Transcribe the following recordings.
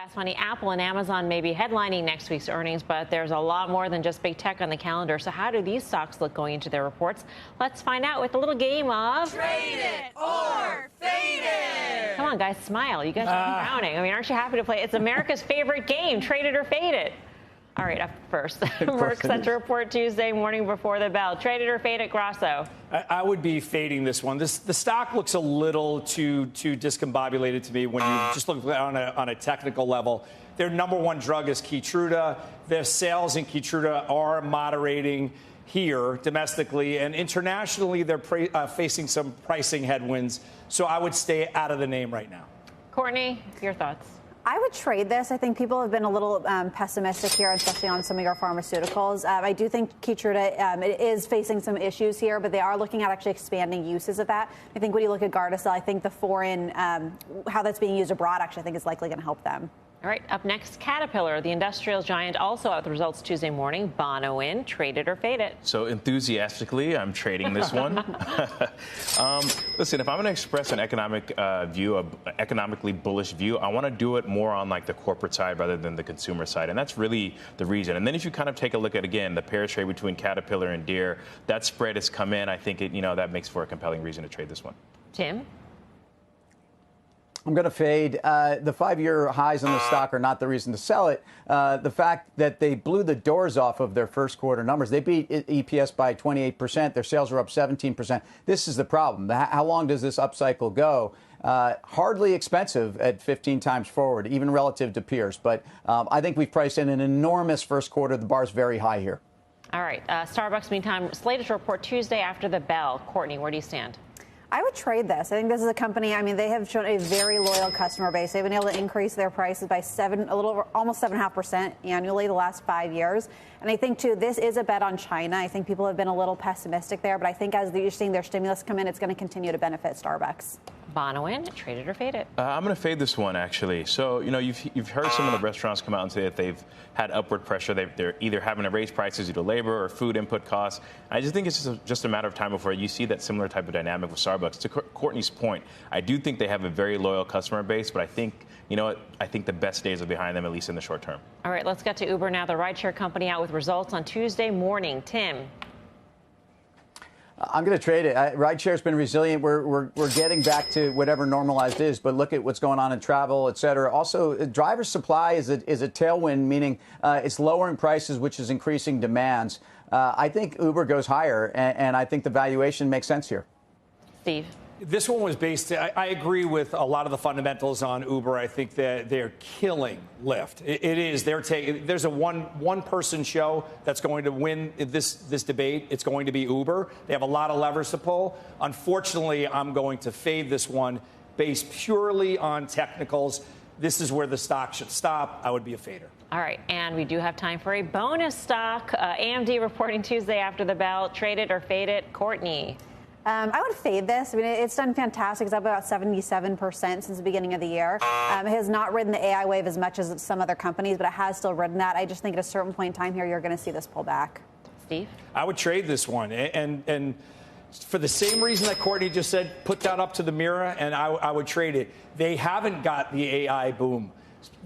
Fast Money, Apple and Amazon may be headlining next week's earnings, but there's a lot more than just big tech on the calendar. So how do these stocks look going into their reports? Let's find out with a little game of Trade It or Fade It. Come on, guys, smile. You guys are frowning. I mean, aren't you happy to play? It's America's favorite game, Trade It or Fade It. All right, up first. Merck set to report Tuesday morning before the bell. Trade it or fade it, Grasso? I would be fading this one. The stock looks a little too discombobulated to me when you just look on a technical level. Their number one drug is Keytruda. Their sales in Keytruda are moderating here domestically, and internationally they're facing some pricing headwinds. So I would stay out of the name right now. Courtney, your thoughts? I would trade this. I think people have been a little pessimistic here, especially on some of your pharmaceuticals. I do think Keytruda it is facing some issues here, but they are looking at actually expanding uses of that. I think when you look at Gardasil, I think the foreign, how that's being used abroad, actually, I think is likely going to help them. All right, up next, Caterpillar, the industrial giant, also out with results Tuesday morning. Bono in, trade it or fade it. So enthusiastically, I'm trading this one. Listen, if I'm going to express an economic view, an economically bullish view, I want to do it more on like the corporate side rather than the consumer side, and that's really the reason. And then if you kind of take a look at, again, the pair trade between Caterpillar and Deere, that spread has come in. I think that makes for a compelling reason to trade this one. Tim? I'm going to fade. The 5-year highs on the stock are not the reason to sell it. The fact that they blew the doors off of their first quarter numbers, they beat EPS by 28%. Their sales are up 17%. This is the problem. How long does this upcycle go? Hardly expensive at 15 times forward, even relative to peers. But I think we've priced in an enormous first quarter. The bar's very high here. All right. Starbucks, meantime, slated to report Tuesday after the bell. Courtney, where do you stand? I would trade this. I think this is a company, I mean, they have shown a very loyal customer base. They've been able to increase their prices by almost 7.5% annually the last 5 years. And I think, too, this is a bet on China. I think people have been a little pessimistic there, but I think as you're seeing their stimulus come in, it's going to continue to benefit Starbucks. Bono in, trade it or fade it? I'm going to fade this one, actually. So, you've heard some of the restaurants come out and say that they've had upward pressure. They're either having to raise prices due to labor or food input costs. I just think it's just a matter of time before you see that similar type of dynamic with Starbucks. To Courtney's point, I do think they have a very loyal customer base, but I think, I think the best days are behind them, at least in the short term. All right, let's get to Uber now. The rideshare company out with results on Tuesday morning. Tim? I'm going to trade it. Rideshare's been resilient. We're getting back to whatever normalized is, but look at what's going on in travel, et cetera. Also, driver supply is a tailwind, meaning it's lowering prices, which is increasing demands. I think Uber goes higher, and I think the valuation makes sense here. Steve? This one was based, I agree with a lot of the fundamentals on Uber. I think that they're killing Lyft. It is. There's a one-person show that's going to win this debate. It's going to be Uber. They have a lot of levers to pull. Unfortunately, I'm going to fade this one based purely on technicals. This is where the stock should stop. I would be a fader. All right, and we do have time for a bonus stock. AMD reporting Tuesday after the bell. Trade it or fade it. Courtney? I would fade this. I mean, it's done fantastic. It's up about 77% since the beginning of the year. It has not ridden the AI wave as much as some other companies, but it has still ridden that. I just think at a certain point in time here, you're going to see this pull back. Steve? I would trade this one. And for the same reason that Courtney just said, put that up to the mirror, and I would trade it. They haven't got the AI boom.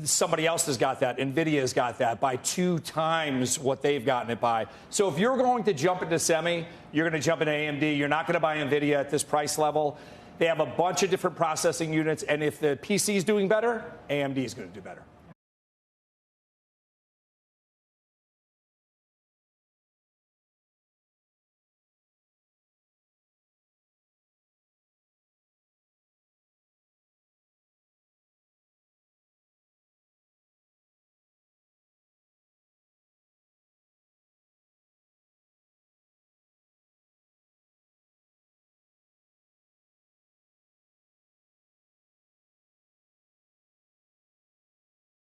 Somebody else has got that. NVIDIA has got that by 2 times what they've gotten it by. So if you're going to jump into semi, you're going to jump into AMD. You're not going to buy NVIDIA at this price level. They have a bunch of different processing units. And if the PC is doing better, AMD is going to do better.